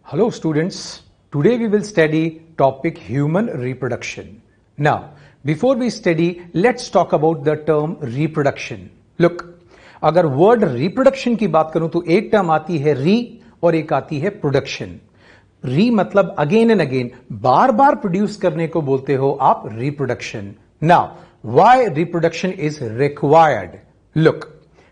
Hello students, today we will study topic human reproduction. Now, before we study, let's talk about the term reproduction. Look, अगर word reproduction की बात करूं तो एक term आती है re और एक आती है production. Re मतलब again and again, bar bar produce करने को बोलते हो आप reproduction. Now, why reproduction is required? Look,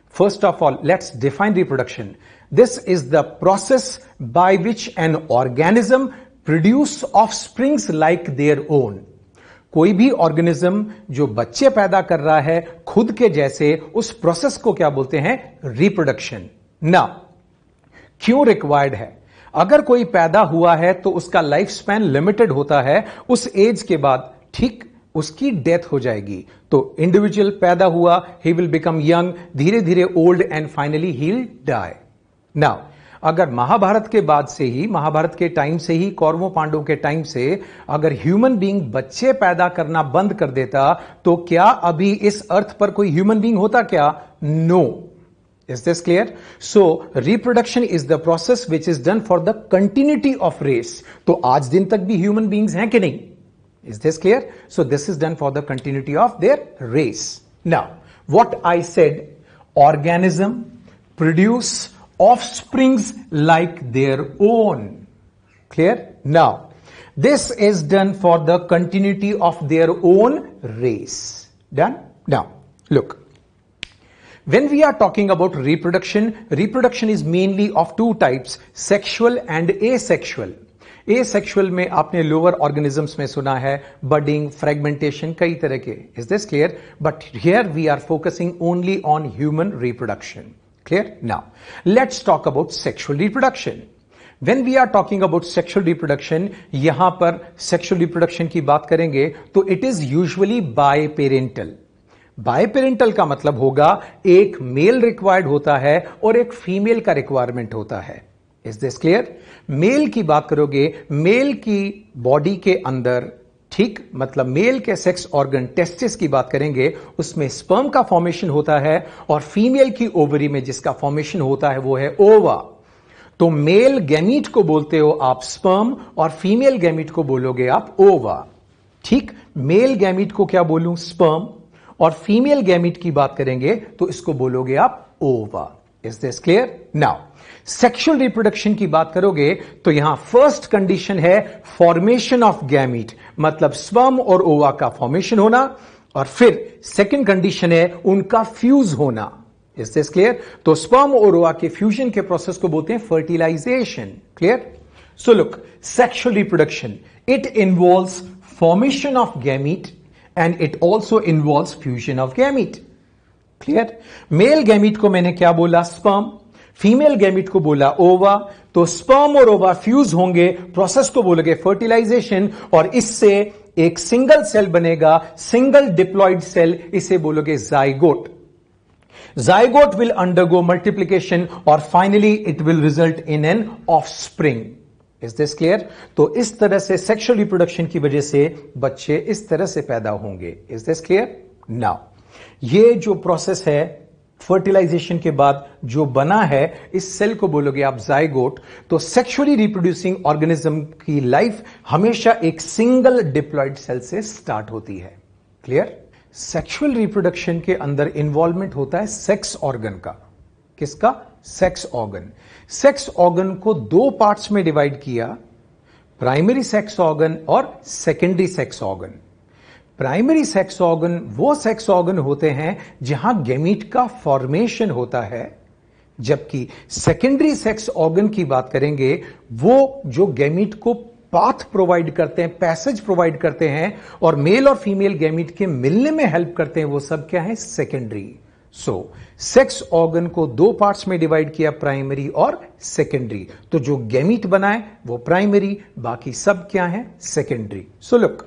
first of all, let's define reproduction. This is the process by which an organism produce offsprings like their own. कोई भी organism जो बच्चे पैदा कर रहा है खुद के जैसे, उस प्रोसेस को क्या बोलते हैं? रिप्रोडक्शन. ना, क्यों रिक्वायर्ड है? अगर कोई पैदा हुआ है तो उसका लाइफ स्पैन लिमिटेड होता है, उस एज के बाद ठीक उसकी डेथ हो जाएगी. तो इंडिविजुअल पैदा हुआ, ही विल बिकम यंग, धीरे धीरे old and finally he will die. Now, अगर महाभारत के बाद से ही, महाभारत के टाइम से ही, कौरवों पांडवों के टाइम से अगर ह्यूमन बीइंग बच्चे पैदा करना बंद कर देता तो क्या अभी इस अर्थ पर कोई ह्यूमन बीइंग होता क्या? No. Is this clear? So, reproduction is the process which is done for the continuity of race. तो आज दिन तक भी ह्यूमन बीइंग्स हैं कि नहीं? Is this clear? So, this is done for the continuity of their race. Now, what I said, organism produce offsprings like their own. Clear? Now, this is done for the continuity of their own race. Done? Now, look. When we are talking about reproduction, reproduction is mainly of two types, sexual and asexual. Asexual में आपने lower organisms में सुना है, budding, fragmentation, कई तरह के. Is this clear? But here we are focusing only on human reproduction. Clear? Now, let's talk about sexual reproduction. When we are talking about sexual reproduction, यहां पर sexual reproduction की बात करेंगे तो it is usually biparental. बायपेरेंटल का मतलब होगा एक मेल रिक्वायर्ड होता है और एक फीमेल का रिक्वायरमेंट होता है. Is this clear? मेल की बात करोगे, मेल की बॉडी के अंदर, ठीक, मतलब मेल के सेक्स ऑर्गन टेस्टिस की बात करेंगे, उसमें स्पर्म का फॉर्मेशन होता है और फीमेल की ओवरी में जिसका फॉर्मेशन होता है वो है ओवा. तो मेल गैमीट को बोलते हो आप स्पर्म और फीमेल गैमीट को बोलोगे आप ओवा. ठीक, मेल गैमीट को क्या बोलूं? स्पर्म, और फीमेल गैमीट की बात करेंगे तो इसको बोलोगे आप ओवा. Is this clear? Now, sexual reproduction की बात करोगे तो यहां फर्स्ट कंडीशन है फॉर्मेशन ऑफ गैमीट, मतलब स्पर्म और ओवा का फॉर्मेशन होना, और फिर सेकंड कंडीशन है उनका फ्यूज होना. Is this clear? तो स्पर्म और ओवा के फ्यूजन के प्रोसेस को बोलते हैं fertilization. Clear? So look, sexual reproduction, it involves formation of gamete and it also involves fusion of gamete. Clear? Male gamete को मैंने क्या बोला? स्पर्म. फीमेल गैमीट को बोला ओवा. तो स्पर्म और ओवा फ्यूज होंगे, प्रोसेस को बोलोगे फर्टिलाइजेशन, और इससे एक सिंगल सेल बनेगा, सिंगल डिप्लॉयड सेल, इसे बोलोगे zygote. Zygote will undergo multiplication और finally it will result in an offspring. Is this clear? तो इस तरह से सेक्सुअल रिप्रोडक्शन की वजह से बच्चे इस तरह से पैदा होंगे. Is this clear? नाउ, ये जो प्रोसेस है फर्टिलाइजेशन के बाद जो बना है, इस सेल को बोलोगे आप जाइगोट. तो सेक्सुअली रिप्रोड्यूसिंग ऑर्गेनिज्म की लाइफ हमेशा एक सिंगल डिप्लॉयड सेल से स्टार्ट होती है. क्लियर? सेक्सुअल रिप्रोडक्शन के अंदर इन्वॉल्वमेंट होता है सेक्स ऑर्गन का. किसका? Sex organ. सेक्स ऑर्गन को दो पार्ट्स में डिवाइड किया, प्राइमरी सेक्स ऑर्गन और secondary sex organ. Primary sex organ वो सेक्स ऑर्गन होते हैं जहां गैमीट का फॉर्मेशन होता है, जबकि सेकेंडरी सेक्स ऑर्गन की बात करेंगे वो जो गैमीट को पाथ प्रोवाइड करते हैं, पैसेज प्रोवाइड करते हैं और मेल और फीमेल गैमीट के मिलने में हेल्प करते हैं, वो सब क्या है? सेकेंडरी. सो सेक्स ऑर्गन को दो पार्ट्स में डिवाइड किया, प्राइमरी और सेकेंडरी. तो जो गैमीट बनाए वो प्राइमरी, बाकी सब क्या है? सेकेंडरी. सो लुक,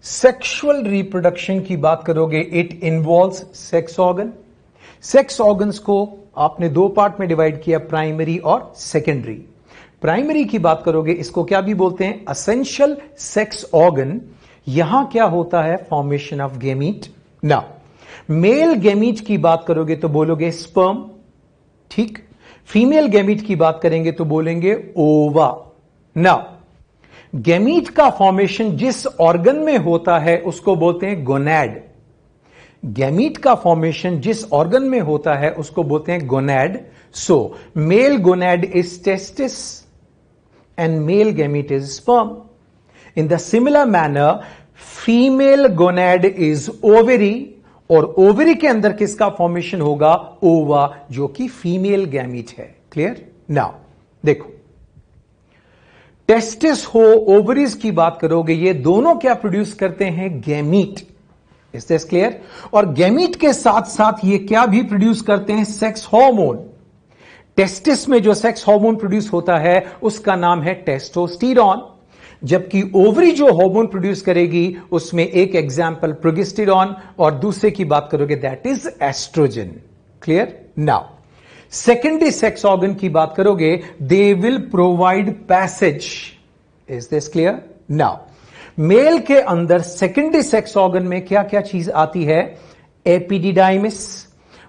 सेक्सुअल रिप्रोडक्शन की बात करोगे, it involves sex organ. Sex organs को आपने दो पार्ट में डिवाइड किया, प्राइमरी और सेकेंडरी. प्राइमरी की बात करोगे, इसको क्या भी बोलते हैं? Essential sex organ. यहां क्या होता है? Formation of gamete. Now, male gamete की बात करोगे तो बोलोगे स्पर्म. ठीक, फीमेल गैमीट की बात करेंगे तो बोलेंगे ओवा। नाउ गैमीट का फॉर्मेशन जिस ऑर्गन में होता है उसको बोलते हैं गोनैड। गैमीट का फॉर्मेशन जिस ऑर्गन में होता है उसको बोलते हैं gonad. So male gonad is testis and male gamete is sperm. In the similar manner female gonad is ovary और ओवरी के अंदर किसका फॉर्मेशन होगा? ओवा, जो कि फीमेल गैमीट है। क्लियर? नाउ देखो, टेस्टिस हो, ओवरीज की बात करोगे, ये दोनों क्या प्रोड्यूस करते हैं? गैमीट। Is this clear? और गैमीट के साथ साथ ये क्या भी प्रोड्यूस करते हैं? Sex hormone. टेस्टिस में जो सेक्स हार्मोन प्रोड्यूस होता है उसका नाम है टेस्टोस्टेरॉन, जबकि ओवरी जो हार्मोन प्रोड्यूस करेगी उसमें एक एग्जाम्पल प्रोजेस्टेरॉन और दूसरे की बात करोगे that is estrogen. Clear? Now secondary sex organ की बात करोगे, they will provide passage. Is this clear? Now male के अंदर सेकेंडरी सेक्स ऑर्गन में क्या क्या चीज आती है? Epididymis,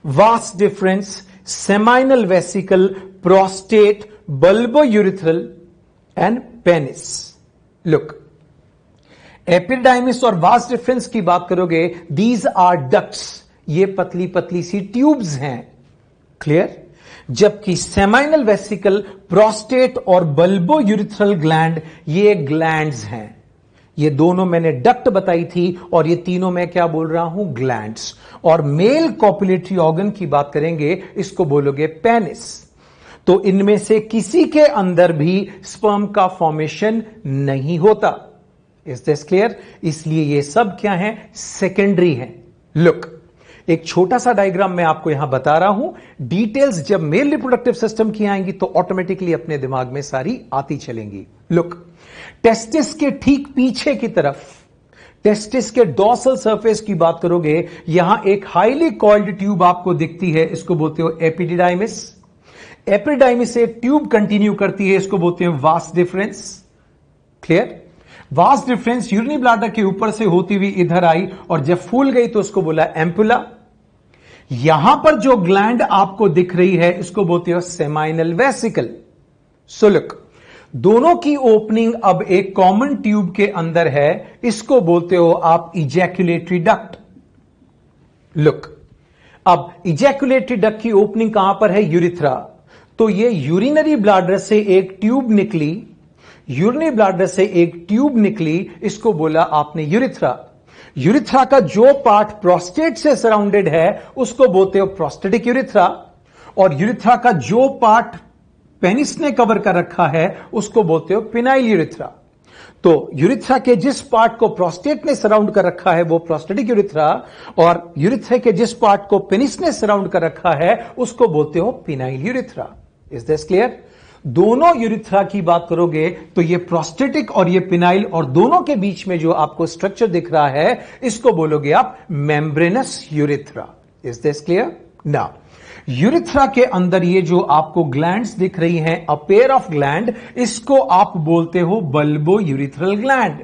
vas deferens, seminal vesicle, prostate, bulbourethral and penis. Look, epididymis और वास डिफरेंस की बात करोगे, दीज आर डक्ट्स, ये पतली पतली सी ट्यूब्स हैं। क्लियर? जबकि सेमाइनल वेसिकल, प्रोस्टेट और बल्बोयूरिथ्रल ग्लैंड, ये ग्लैंड्स हैं। ये दोनों मैंने डक्ट बताई थी और ये तीनों मैं क्या बोल रहा हूं? ग्लैंड्स। और मेल कॉपुलेटरी ऑर्गन की बात करेंगे, इसको बोलोगे पेनिस। तो इनमें से किसी के अंदर भी स्पर्म का फॉर्मेशन नहीं होता। Is this clear? इसलिए ये सब क्या है? सेकेंडरी है। लुक, एक छोटा सा डायग्राम मैं आपको यहां बता रहा हूं। डिटेल्स जब मेल रिप्रोडक्टिव सिस्टम की आएंगी तो ऑटोमेटिकली अपने दिमाग में सारी आती चलेंगी। लुक, टेस्टिस के ठीक पीछे की तरफ, टेस्टिस के डॉर्सल सरफेस की बात करोगे, यहां एक हाईली कॉइल्ड ट्यूब आपको दिखती है, इसको बोलते हो एपिडिडाइमिस। एपिडाइमिस से ट्यूब कंटिन्यू करती है, इसको बोलते हैं vas deferens. Clear? Vas deferens urinary bladder के ऊपर से होती हुई इधर आई और जब फूल गई तो उसको बोला एम्पुला। यहां पर जो ग्लैंड आपको दिख रही है इसको बोलते हो सेमाइनल वेसिकल। सो लुक, दोनों की ओपनिंग अब एक कॉमन ट्यूब के अंदर है, इसको बोलते हो आप इजैकुलेटरी डक्ट। लुक, अब इजैकुलेटरी डक्ट की ओपनिंग कहां पर है? यूरिथ्रा। तो ये यूरिनरी ब्लैडर से एक ट्यूब निकली, यूरिनरी ब्लैडर से एक ट्यूब निकली, इसको बोला आपने यूरिथ्रा। यूरिथ्रा का जो पार्ट प्रोस्टेट से सराउंडेड है उसको बोलते हो प्रोस्टेटिक यूरिथ्रा, और यूरिथ्रा का जो पार्ट पेनिस ने कवर कर रखा है उसको बोलते हो पिनाइल यूरिथ्रा। तो यूरिथ्रा के जिस पार्ट को प्रोस्टेट ने सराउंड कर रखा है वो प्रोस्टेटिक यूरिथ्रा, और यूरिथ्रा के जिस पार्ट को पेनिस ने सराउंड कर रखा है उसको बोलते हो phenyl urethra. Is this clear? दोनों यूरिथ्रा की बात करोगे तो ये प्रोस्टेटिक और ये पिनाइल, और दोनों के बीच में जो आपको स्ट्रक्चर दिख रहा है इसको बोलोगे आप membranes urethra. Is this clear? Now urethra के अंदर ये जो आपको ग्लैंड्स दिख रही हैं, अ पेयर ऑफ ग्लैंड, इसको आप बोलते हो bulbo urethral gland.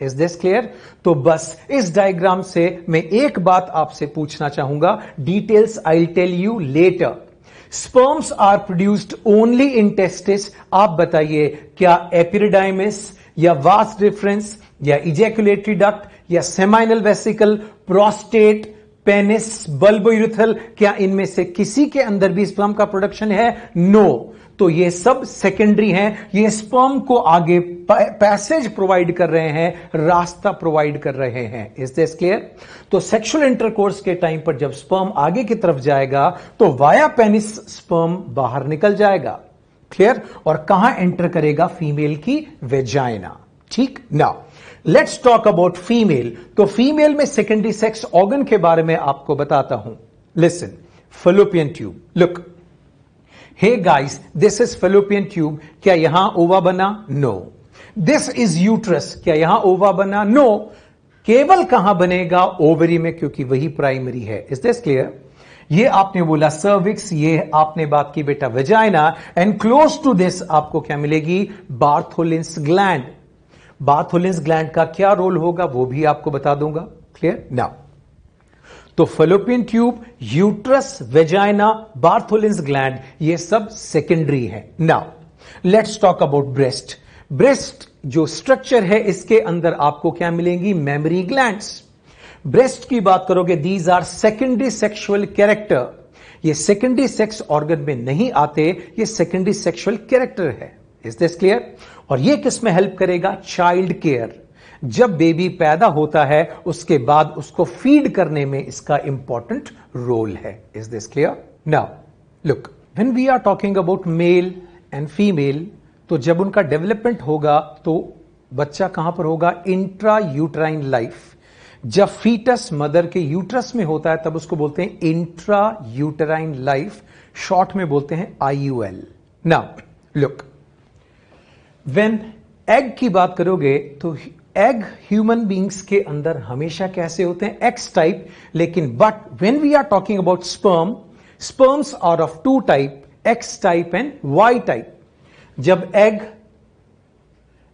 Is this clear? तो बस इस डायग्राम से मैं एक बात आपसे पूछना चाहूंगा, details I will tell you later. Sperms are produced only in testis. आप बताइए, क्या एपिडिडाइमिस या वास डिफरेंस या इजैकुलेटरी डक्ट या seminal vesicle, prostate, penis, bulbourethral, क्या इनमें से किसी के अंदर भी स्पर्म का प्रोडक्शन है? नो। तो ये सब सेकेंडरी हैं, ये स्पर्म को आगे पैसेज प्रोवाइड कर रहे हैं, रास्ता प्रोवाइड कर रहे हैं। Is this clear? तो सेक्सुअल इंटरकोर्स के टाइम पर जब स्पर्म आगे की तरफ जाएगा तो वाया पेनिस स्पर्म बाहर निकल जाएगा। क्लियर? और कहां एंटर करेगा? फीमेल की वेजाइना। ठीक? Now let's talk about female. तो फीमेल में सेकेंडरी सेक्स ऑर्गन के बारे में आपको बताता हूं। Listen, fallopian tube. Look, hey guys, this is fallopian tube. क्या यहां ओवा बना? नो। This is uterus. क्या यहां ओवा बना? नो। केवल कहां बनेगा? ओवरी में, क्योंकि वही प्राइमरी है। Is this clear? ये आपने बोला सर्विक्स, ये आपने बात की बेटा vagina, and close to this आपको क्या मिलेगी? Bartholin's gland. बार्थोलिन्स ग्लैंड का क्या रोल होगा वो भी आपको बता दूंगा। क्लियर? नाउ तो fallopian tube, uterus, vagina, Bartholin's gland, ये सब सेकेंडरी है। Now let's talk about breast. Breast जो स्ट्रक्चर है, इसके अंदर आपको क्या मिलेंगी? Mammary glands. ब्रेस्ट की बात करोगे, these are secondary sexual character. ये सेकेंडरी सेक्स ऑर्गन में नहीं आते, ये सेकेंडरी सेक्सुअल कैरेक्टर है। Is this clear? और ये किस में हेल्प करेगा? Child care. जब बेबी पैदा होता है उसके बाद उसको फीड करने में इसका इंपॉर्टेंट रोल है। Is this clear? Now look, when we are talking about male and female, तो जब उनका डेवलपमेंट होगा तो बच्चा कहां पर होगा? Intra uterine life. जब फीटस मदर के यूट्रस में होता है तब उसको बोलते हैं इंट्रा यूटेराइन लाइफ, शॉर्ट में बोलते हैं IUL। Now look, when egg की बात करोगे तो एग ह्यूमन बींग्स के अंदर हमेशा कैसे होते हैं? X type. लेकिन but when we are talking about sperm, sperms are of two type, X type and Y type. जब एग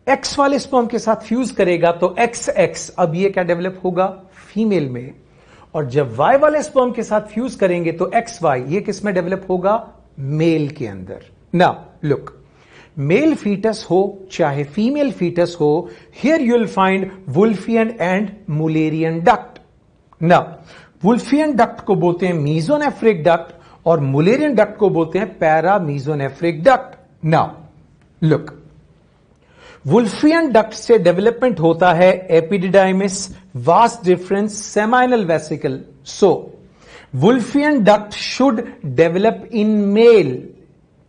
एक्स वाले स्पर्म के साथ फ्यूज करेगा तो XX, अब ये क्या डेवलप होगा? फीमेल में। और जब वाई वाले स्पर्म के साथ फ्यूज करेंगे तो XY, ये किस में डेवलप होगा? मेल के अंदर। नाउ लुक, मेल फीटस हो चाहे फीमेल फीटस हो, here you will find Wolffian and Mullerian duct. Now Wolffian duct को बोलते हैं मीजोनेफ्रिक डक्ट और मुलेरियन डक्ट को बोलते हैं para mesonephric duct. Now look, Wolffian duct से डेवलपमेंट होता है epididymis, vas deferens, seminal vesicle. So Wolffian duct should develop in male.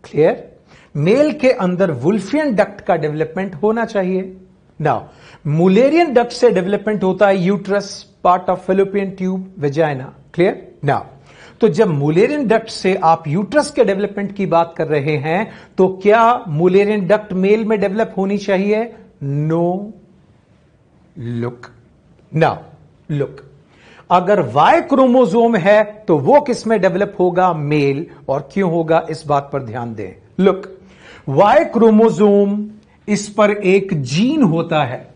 Clear? Male के अंदर वुल्फियन डक्ट का डेवलपमेंट होना चाहिए। नाउ मुलेरियन डक्ट से डेवलपमेंट होता है uterus, part of fallopian tube, vagina. Clear? Now तो जब मुलेरियन डक्ट से आप यूट्रस के डेवलपमेंट की बात कर रहे हैं तो क्या मुलेरियन डक्ट मेल में डेवलप होनी चाहिए? नो। लुक, नाउ लुक, अगर वाई क्रोमोसोम है तो वो किस में डेवलप होगा? मेल। और क्यों होगा इस बात पर ध्यान दें। लुक, वाई क्रोमोसोम, इस पर एक जीन होता है।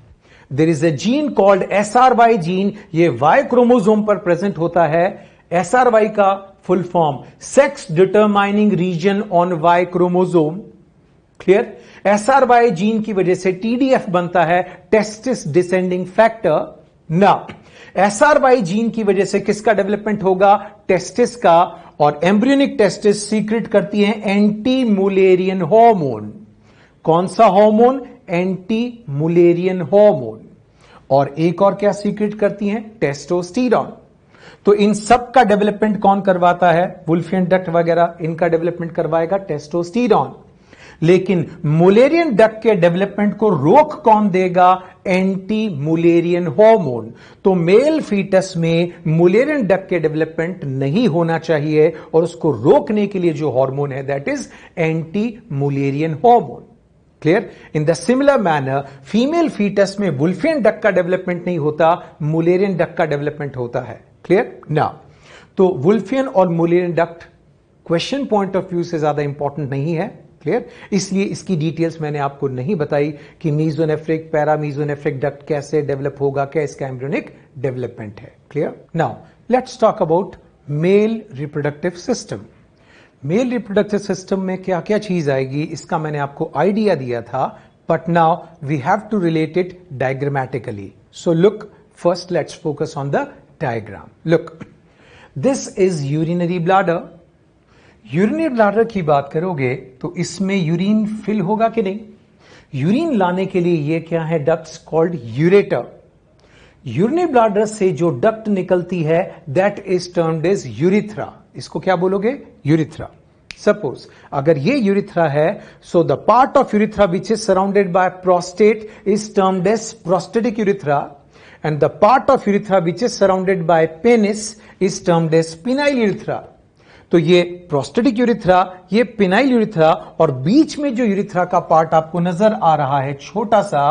There is a gene called SRY gene, ये वाई क्रोमोसोम पर प्रेजेंट होता है। SRY का full form sex determining region on Y chromosome. Clear? SRY gene की वजह से TDF बनता है, टेस्टिस डिसेंडिंग फैक्टर। ना SRY जीन की वजह से किसका डेवलपमेंट होगा? टेस्टिस का। और एम्ब्रियोनिक टेस्टिस सीक्रेट करती है एंटी मुलेरियन हार्मोन। कौन सा हार्मोन? Anti Mullerian hormone. और एक और क्या सीक्रेट करती हैं? टेस्टोस्टेरोन। तो इन सब का डेवलपमेंट कौन करवाता है? वुल्फियन डक्ट वगैरह, इनका डेवलपमेंट करवाएगा टेस्टोस्टेरोन। लेकिन मुलेरियन डक्ट के डेवलपमेंट को रोक कौन देगा? Anti Mullerian hormone. तो मेल फीटस में मुलेरियन डक्ट के डेवलपमेंट नहीं होना चाहिए और उसको रोकने के लिए जो हार्मोन है that is anti Mullerian hormone. Clear? In the similar manner female fetus में वुल्फियन डक्ट का डेवलपमेंट नहीं होता, मुलेरियन डक्ट का डेवलपमेंट होता है। क्लियर? नाउ तो वुल्फियन और Mullerian duct question point of view से ज्यादा इंपॉर्टेंट नहीं है। क्लियर? इसलिए इसकी डिटेल्स मैंने आपको नहीं बताई कि मीजोनेफ्रिक, पैरामीजोनेफ्रिक डक्ट कैसे डेवलप होगा, क्या इसका एम्ब्रियोनिक डेवलपमेंट है। Clear? Now let's talk about male reproductive system. Male reproductive system में क्या क्या चीज आएगी इसका मैंने आपको आइडिया दिया था, but now we have to relate it diagrammatically. So look, first let's focus on the diagram. Look, this is urinary bladder. Urinary bladder की बात करोगे तो इसमें यूरिन फिल होगा कि नहीं? यूरिन लाने के लिए ये क्या है? Ducts called ureter. Urinary bladder से जो डक्ट निकलती है that is termed as urethra. इसको क्या बोलोगे? यूरिथ्रा। सपोज अगर ये यूरिथ्रा है, so the part of urethra which is surrounded by prostate is termed as prostatic urethra, and the part of urethra which is surrounded by penis is termed as penile urethra. तो ये prostatic urethra, ये phenyl urethra, और बीच में जो urethra का part आपको नजर आ रहा है छोटा सा,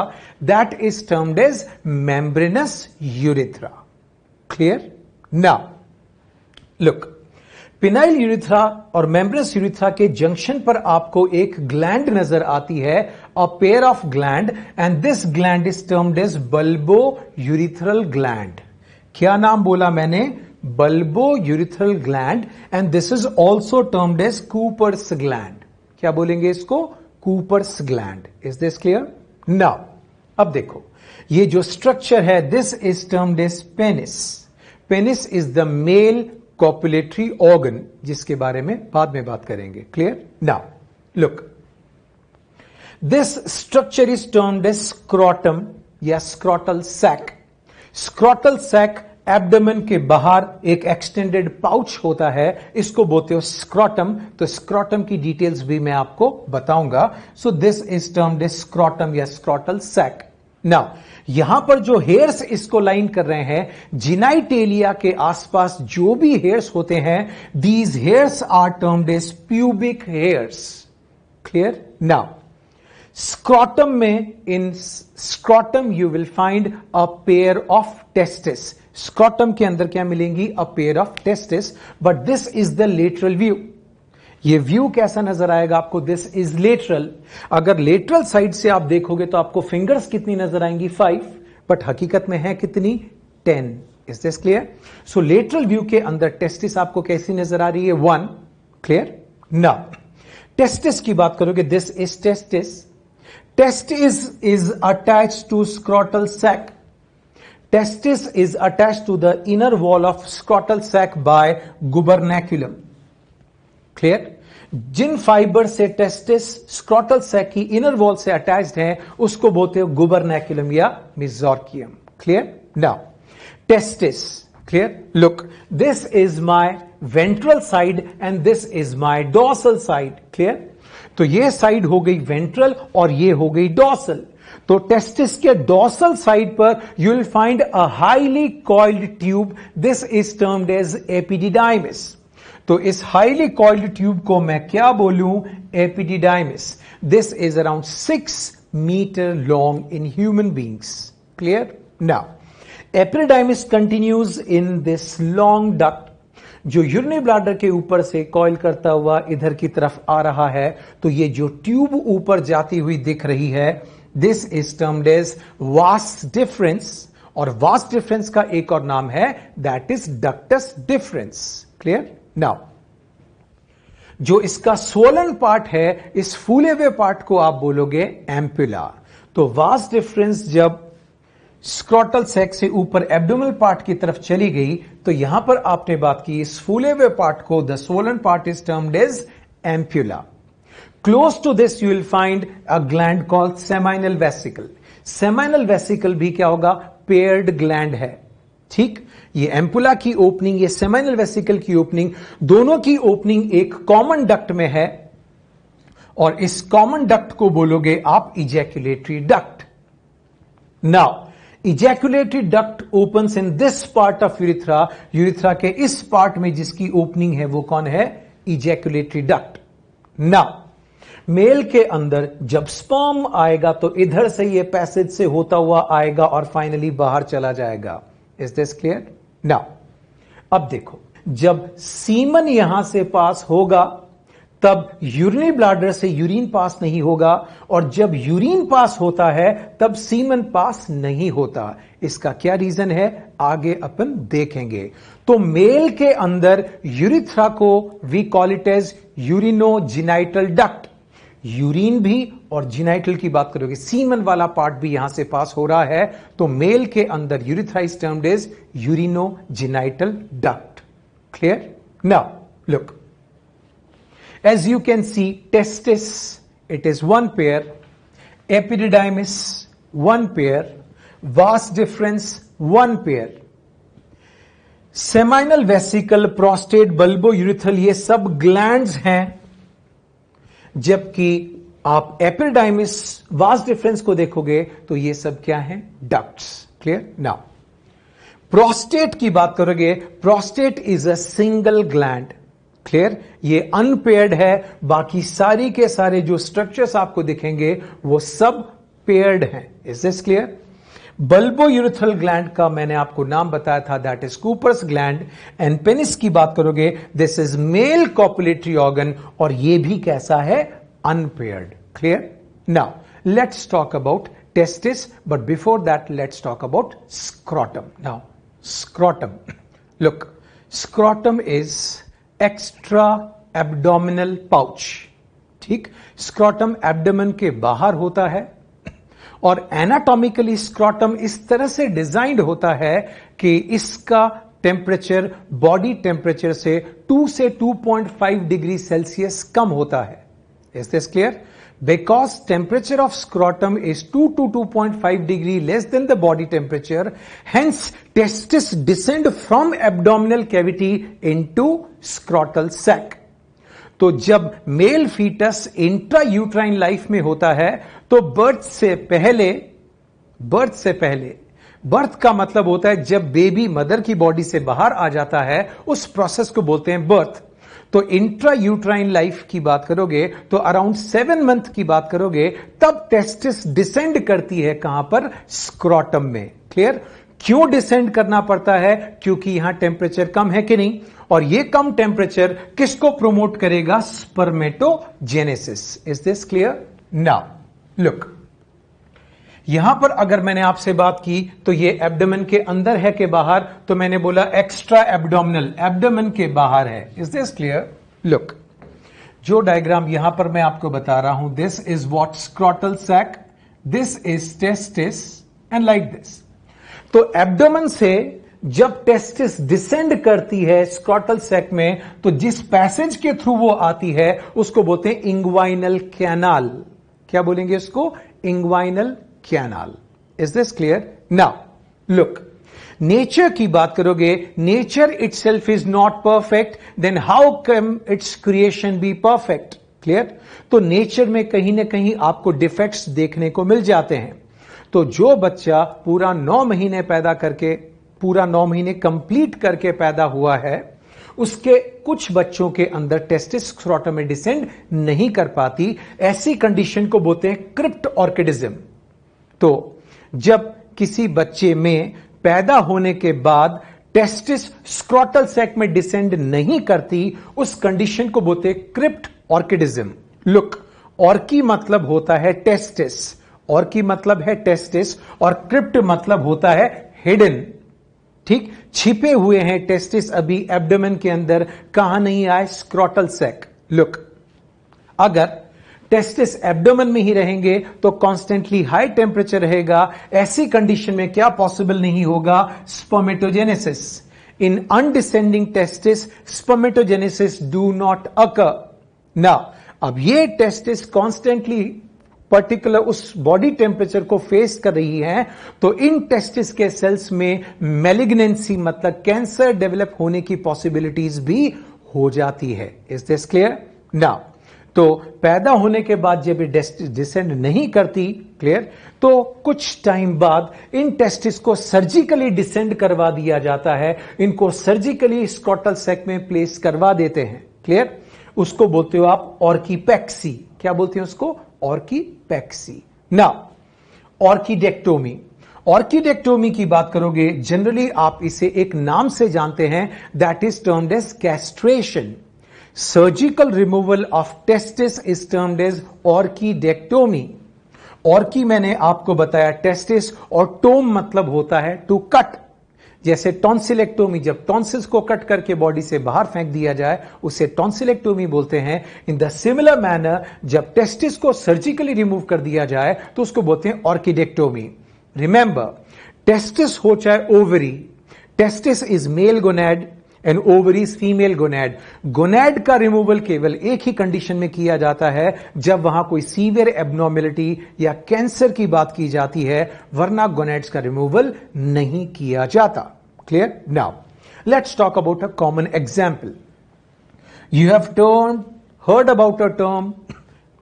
that is termed as membranous urethra. Clear? Now look, penile urethra और मेम्ब्रेनस यूरिथ्रा के जंक्शन पर आपको एक ग्लैंड नजर आती है, a pair of gland, and this gland is termed as bulbourethral gland. क्या नाम बोला मैंने? bulbourethral gland and this is also termed as Cooper's gland. क्या बोलेंगे इसको? Cooper's gland. Is this clear? Now, अब देखो, ये जो स्ट्रक्चर है, this is termed as penis. Penis is the male copulatory organ, जिसके बारे में बाद में बात करेंगे. Clear? Now, look. This structure is termed as scrotum या scrotal sac. Scrotal sac abdomen के बाहर एक एक्सटेंडेड पाउच होता है, इसको बोलते हो स्क्रॉटम. तो स्क्रॉटम की डिटेल्स भी मैं आपको बताऊंगा. So this is termed as scrotum या स्क्रॉटल सैक. नाउ यहां पर जो हेयर्स इसको लाइन कर रहे हैं, जिनाइटेलिया के आसपास जो भी हेयर्स होते हैं, these hairs are termed as pubic hairs. Clear? Now scrotum में, in scrotum you will find a pair of testis. Scrotum के अंदर क्या मिलेंगी? A pair of testis. But this is the lateral view. ये view कैसा नजर आएगा आपको? This is lateral. अगर लेटरल साइड से आप देखोगे तो आपको फिंगर्स कितनी नजर आएंगी? 5. बट हकीकत में है कितनी? 10. Is this clear? So lateral view के अंदर टेस्टिस आपको कैसी नजर आ रही है? 1. क्लियर? नाउ टेस्टिस की बात करोगे, this is testis. Testis is attached to scrotal sac. Testis is attached to the inner wall of scrotal sac by gubernaculum. Clear? जिन फाइबर से टेस्टिस स्क्रॉटल सैक की इनर वॉल से attached है, उसको बोलते हो गुबरनैकुलम या mesorchium. Clear? Now testis. Clear? Look, this is my ventral side and this is my dorsal side. Clear? तो ये साइड हो गई वेंट्रल और ये हो गई डॉर्सल. तो टेस्टिस के डॉर्सल साइड पर you will find a highly coiled tube. This is termed as epididymis. तो इस हाईली कॉइल्ड ट्यूब को मैं क्या बोलूं? Epididymis. This is around 6 metre long in human beings. Clear? Now epididymis continues in this long duct जो urinary bladder के ऊपर से कॉइल करता हुआ इधर की तरफ आ रहा है. तो ये जो ट्यूब ऊपर जाती हुई दिख रही है, this is termed as vas deferens. और वास डिफरेंस का एक और नाम है, that is ductus deferens. Clear? Now जो इसका स्वोलन पार्ट है, इस फूले हुए पार्ट को आप बोलोगे एम्पुला. तो वास डिफरेंस जब स्क्रॉटल सैक से ऊपर एब्डोमिनल पार्ट की तरफ चली गई, तो यहां पर आपने बात की इस फूले हुए पार्ट को, the swollen part is termed as ampulla. Close to this you will find a gland called seminal vesicle. Seminal vesicle भी क्या होगा? पेयर्ड ग्लैंड है. ठीक? ये एम्पुला की ओपनिंग, ये सेमाइनल वेसिकल की ओपनिंग, दोनों की ओपनिंग एक कॉमन डक्ट में है और इस कॉमन डक्ट को बोलोगे आप ejaculatory duct. Now ejaculatory duct opens in this part of urethra. Urethra के इस पार्ट में जिसकी ओपनिंग है वो कौन है? Ejaculatory duct. नाउ मेल के अंदर जब स्पर्म आएगा तो इधर से ये पैसेज से होता हुआ आएगा और फाइनली बाहर चला जाएगा. Is this clear? नाउ अब देखो, जब सीमन यहां से पास होगा तब यूरिनरी ब्लैडर से यूरिन पास नहीं होगा, और जब यूरिन पास होता है तब सीमन पास नहीं होता. इसका क्या रीजन है? आगे अपन देखेंगे. तो मेल के अंदर यूरिथ्रा को we call it as urinogenital duct. Urine भी और जिनाइटल की बात करोगे, सीमन वाला पार्ट भी यहां से पास हो रहा है. तो मेल के अंदर urethra is termed as urinogenital duct. Clear? Now look, as you can see, testis, it is one pair, epididymis one pair, vas deferens one pair, seminal vesicle, prostate, bulbourethral, ये सब ग्लैंड्स हैं. जबकि आप epididymis, vas difference को देखोगे तो ये सब क्या है? डक्ट्स. क्लियर? नाउ प्रोस्टेट की बात करोगे, prostate is a single gland. Clear? ये अनपेयर्ड है. बाकी सारी के सारे जो स्ट्रक्चर्स आपको दिखेंगे वो सब पेयर्ड हैं. Is this clear? Bulbourethral gland का मैंने आपको नाम बताया था, that is Cowper's gland. And penis की बात करोगे, this is male copulatory organ, और ये भी कैसा है? Unpaired. Clear? Now let's talk about testis, but before that let's talk about scrotum. Now scrotum, look, scrotum is extra abdominal pouch. ठीक, scrotum abdomen के बाहर होता है और एनाटॉमिकली स्क्रॉटम इस तरह से डिजाइंड होता है कि इसका टेम्परेचर बॉडी टेम्परेचर से 2 से 2.5 डिग्री सेल्सियस कम होता है। Is this clear? Because temperature of scrotum is 2 to 2.5 degree less than the body temperature, hence testes descend from abdominal cavity into scrotal sac. तो जब मेल फीटस इंट्रायूट्राइन लाइफ में होता है तो बर्थ का मतलब होता है जब बेबी मदर की बॉडी से बाहर आ जाता है, उस प्रोसेस को बोलते हैं बर्थ। तो इंट्रा यूट्राइन लाइफ की बात करोगे तो अराउंड 7 मंथ की बात करोगे तब टेस्टिस डिसेंड करती है। कहां पर? स्क्रॉटम में। क्लियर? क्यों डिसेंड करना पड़ता है? क्योंकि यहां टेम्परेचर कम है कि नहीं, और ये कम टेम्परेचर किसको प्रोमोट करेगा? Spermatogenesis. Is this clear? Now look, यहां पर अगर मैंने आपसे बात की तो ये एब्डोमेन के अंदर है कि बाहर, तो मैंने बोला एक्स्ट्रा एब्डोमिनल, एब्डोमेन के बाहर है। Is this clear? लुक, जो डायग्राम यहां पर मैं आपको बता रहा हूं, this is what scrotal sac, this is testis and like this. तो एब्डोमेन से जब टेस्टिस डिसेंड करती है स्क्रॉटल सैक में, तो जिस पैसेज के थ्रू वो आती है उसको बोलते हैं इंग्वाइनल कैनाल। क्या बोलेंगे उसको? Inguinal canal. Is this clear? Now look, nature की बात करोगे, nature itself is not perfect, then how can its creation be perfect? Clear? तो नेचर में कहीं ना कहीं आपको डिफेक्ट्स देखने को मिल जाते हैं। तो जो बच्चा पूरा 9 महीने पैदा करके, पूरा 9 महीने कंप्लीट करके पैदा हुआ है, उसके कुछ बच्चों के अंदर टेस्टिस स्क्रॉटम में डिसेंड नहीं कर पाती। ऐसी कंडीशन को बोलते हैं क्रिप्ट ऑर्किडिज्म। तो जब किसी बच्चे में पैदा होने के बाद टेस्टिस स्क्रॉटल सैक में डिसेंड नहीं करती, उस कंडीशन को बोलते हैं क्रिप्ट ऑर्किडिज्म। लुक, ऑर्की मतलब होता है टेस्टिस, ऑर्की मतलब है टेस्टिस, और क्रिप्ट मतलब होता है हिडन। ठीक, छिपे हुए हैं टेस्टिस अभी एब्डोमेन के अंदर, कहां नहीं आए? Scrotal sac. लुक, अगर टेस्टिस एब्डोमेन में ही रहेंगे तो कॉन्स्टेंटली हाई टेम्परेचर रहेगा। ऐसी कंडीशन में क्या पॉसिबल नहीं होगा? Spermatogenesis. In undescending testis spermatogenesis do not occur. Now अब ये टेस्टिस कॉन्स्टेंटली पर्टिकुलर उस बॉडी टेम्परेचर को फेस कर रही है, तो इन टेस्टिस के सेल्स में मैलिग्नेंसी मतलब कैंसर डेवलप होने की पॉसिबिलिटीज भी हो जाती है। Is this clear? नाउ तो पैदा होने के बाद जब ये डिसेंड नहीं करती, क्लियर, तो कुछ टाइम बाद इन टेस्टिस को सर्जिकली डिसेंड करवा दिया जाता है। इनको सर्जिकली स्क्रॉटल सैक में प्लेस करवा देते हैं। क्लियर? उसको बोलते हो आप ऑर्कीपेक्सी। क्या बोलते हैं उसको? ऑर्कीपेक्सी। नाउ ऑर्किडेक्टोमी। ऑर्किडेक्टोमी की बात करोगे, जनरली आप इसे एक नाम से जानते हैं, that is termed as castration. Surgical removal of testis is termed as orchidectomy. Orchi मैंने आपको बताया टेस्टिस, और टोम मतलब होता है टू कट। जैसे टॉन्सिलेक्टोमी, जब टॉन्सिल्स को कट करके बॉडी से बाहर फेंक दिया जाए उसे टॉन्सिलेक्टोमी बोलते हैं। इन द सिमिलर मैनर जब टेस्टिस को सर्जिकली रिमूव कर दिया जाए तो उसको बोलते हैं ऑर्किडेक्टोमी। रिमेंबर, टेस्टिस हो चाहे ovary, testis is male gonad and ovaries female gonad. Gonad का रिमूवल केवल एक ही कंडीशन में किया जाता है जब वहां कोई सीवियर एबनॉर्मेलिटी या कैंसर की बात की जाती है, वरना गोनैड्स का रिमूवल नहीं किया जाता। Clear? Now let's talk about a common example. You have heard about a term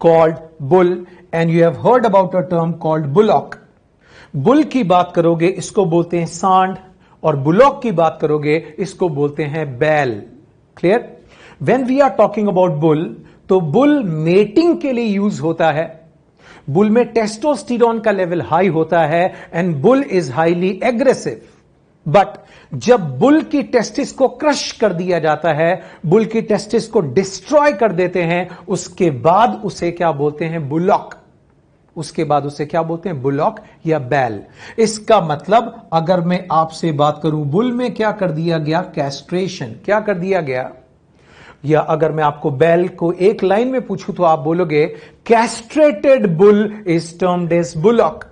called bull and you have heard about a term called bullock. Bull की बात करोगे इसको बोलते हैं सांड, और बुलॉक की बात करोगे इसको बोलते हैं बैल। Clear? When we are talking about bull, तो बुल मेटिंग के लिए यूज होता है। बुल में टेस्टोस्टेरोन का लेवल हाई होता है and bull is highly aggressive. But जब बुल की टेस्टिस को क्रश कर दिया जाता है, बुल की टेस्टिस को डिस्ट्रॉय कर देते हैं, उसके बाद उसे क्या बोलते हैं? बुलॉक। उसके बाद उसे क्या बोलते हैं, बुलॉक या बैल। इसका मतलब अगर मैं आपसे बात करूं, बुल में क्या कर दिया गया, कैस्ट्रेशन, क्या कर दिया गया। या अगर मैं आपको बैल को एक लाइन में पूछूं तो आप बोलोगे castrated bull is termed as bullock.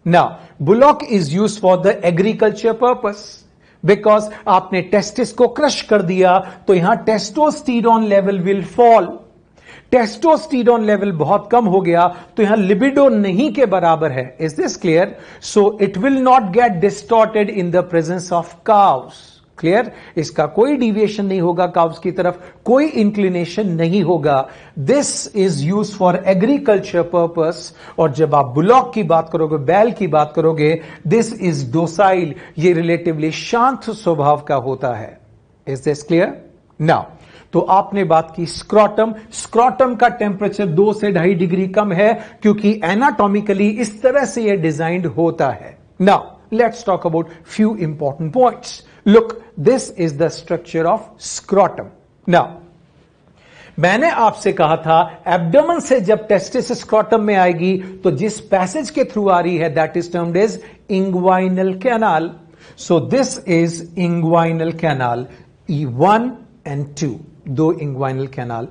Now bullock is used for the agriculture purpose, because आपने टेस्टिस को क्रश कर दिया तो यहां testosterone level will fall. Testosterone level बहुत कम हो गया तो यहां लिबिडो नहीं के बराबर है। Is this clear? So it will not gate distorted in the presence of cows. Clear? इसका कोई डिविएशन नहीं होगा काउस की तरफ, कोई इंक्लिनेशन नहीं होगा। This is use for agriculture purpose. और जब आप बुलॉक की बात करोगे, बैल की बात करोगे, दिस इज डोसाइल, ये रिलेटिवली शांत स्वभाव का होता है। Is this clear? नाउ तो आपने बात की स्क्रॉटम। स्क्रॉटम का टेम्परेचर 2 से 2.5 डिग्री कम है क्योंकि एनाटॉमिकली इस तरह से यह डिजाइंड होता है। Now let's talk about few important points. Look, this is the structure of scrotum. Now, मैंने आपसे कहा था एब्डोमेन से जब टेस्टिस स्क्रॉटम में आएगी तो जिस पैसेज के थ्रू आ रही है that is termed as inguinal canal. So this is inguinal canal, E1 and 2, दो इंग्वाइनल कैनाल।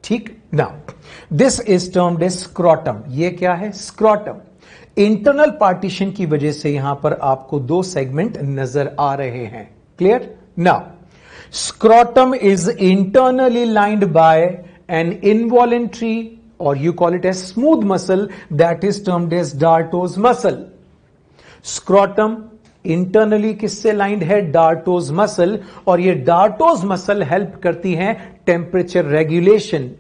ठीक, now this is termed as scrotum. ये क्या है, स्क्रॉटम। इंटरनल पार्टीशन की वजह से यहां पर आपको दो सेगमेंट नजर आ रहे हैं। Clear? Now scrotum is internally lined by an involuntary, or you call it as smooth muscle, that is termed as Darto's muscle. Scrotum internally किससे लाइंड है, डार्टोज मसल। और ये डार्टोज मसल हेल्प करती है टेम्परेचर रेगुलेशन।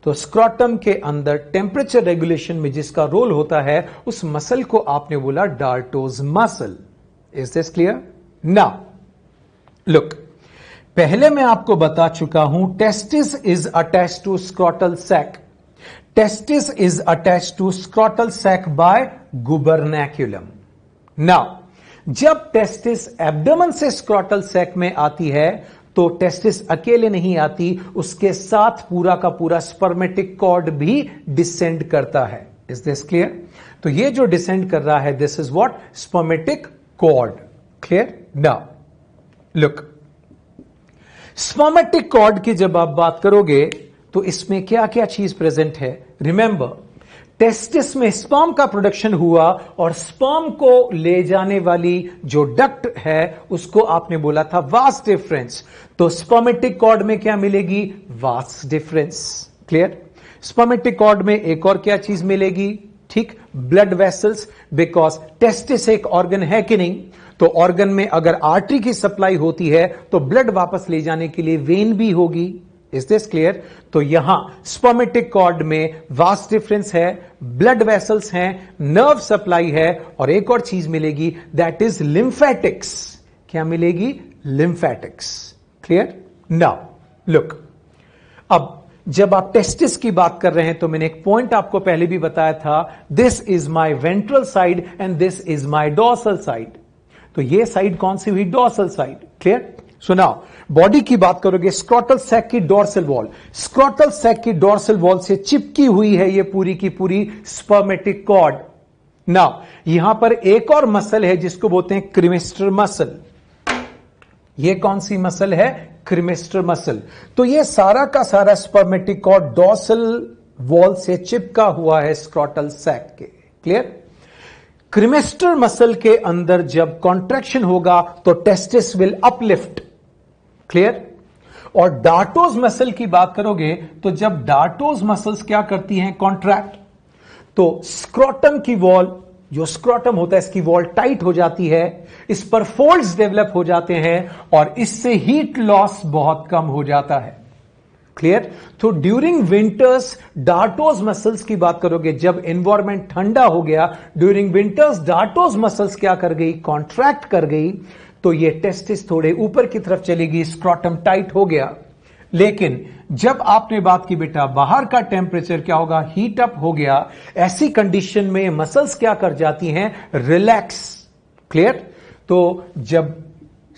तो स्क्रॉटम के अंदर temperature regulation में जिसका रोल होता है उस मसल को आपने बोला dartos muscle. Is this clear? Now look, पहले मैं आपको बता चुका हूं testis is attached to scrotal sac. Testis is attached to scrotal sac by gubernaculum. Now जब टेस्टिस एब्डोमेन से स्क्रॉटल सैक में आती है तो टेस्टिस अकेले नहीं आती, उसके साथ पूरा का पूरा स्पर्मेटिक कॉर्ड भी डिसेंड करता है। Is this clear? तो ये जो डिसेंड कर रहा है this is what, spermatic cord. Clear? Now look, spermatic cord की जब आप बात करोगे तो इसमें क्या क्या चीज प्रेजेंट है। रिमेंबर, टेस्टिस में स्पर्म का प्रोडक्शन हुआ और स्पर्म को ले जाने वाली जो डक्ट है उसको आपने बोला था वास डिफरेंस। तो स्पर्मेटिक कॉर्ड में क्या मिलेगी, vas deferens. Clear? Spermatic cord में एक और क्या चीज मिलेगी, ठीक, ब्लड वेसल्स, बिकॉज टेस्टिस एक ऑर्गन है कि नहीं, तो ऑर्गन में अगर आर्टरी की सप्लाई होती है तो ब्लड वापस ले जाने के लिए वेन भी होगी। Is this clear? तो यहां स्पर्मेटिक कॉर्ड में वास डिफरेंस है, ब्लड वेसल्स हैं, नर्व सप्लाई है और एक और चीज मिलेगी दैट इज लिम्फेटिक्स। क्या मिलेगी, लिम्फेटिक्स। क्लियर? नाउ लुक, अब जब आप टेस्टिस की बात कर रहे हैं तो मैंने एक पॉइंट आपको पहले भी बताया था, this is my ventral side and this is my dorsal side. तो ये साइड कौन सी हुई, dorsal side. Clear? So now body की बात करोगे, स्क्रॉटल सैक की डॉर्सल वॉल, स्क्रॉटल सैक की डॉर्सल वॉल से चिपकी हुई है ये पूरी की पूरी स्पर्मेटिक कॉर्ड। नाउ यहां पर एक और मसल है जिसको बोलते हैं क्रिमिस्टर मसल। ये कौन सी मसल है, क्रिमिस्टर मसल। तो ये सारा का सारा स्पर्मेटिक कॉर्ड डॉर्सल वॉल से चिपका हुआ है स्क्रॉटल सैक के। क्लियर? क्रिमिस्टर मसल के अंदर जब कॉन्ट्रैक्शन होगा तो टेस्टिस विल अपलिफ्ट। क्लियर? और डार्टोज मसल की बात करोगे तो जब डार्टोज मसल्स क्या करती हैं, कॉन्ट्रैक्ट, तो स्क्रॉटम की वॉल, जो स्क्रॉटम होता है इसकी वॉल टाइट हो जाती है, इस पर फोल्ड्स डेवलप हो जाते हैं और इससे हीट लॉस बहुत कम हो जाता है। क्लियर? तो ड्यूरिंग विंटर्स डार्टोज मसल्स की बात करोगे, जब एनवायरमेंट ठंडा हो गया ड्यूरिंग विंटर्स डार्टोज मसल्स क्या कर गई, कॉन्ट्रैक्ट कर गई, तो ये टेस्टिस थोड़े ऊपर की तरफ चलेगी, स्क्रॉटम टाइट हो गया। लेकिन जब आपने बात की बेटा बाहर का टेम्परेचर क्या होगा, हीट अप हो गया, ऐसी कंडीशन में मसल्स क्या कर जाती हैं, रिलैक्स। क्लियर? तो जब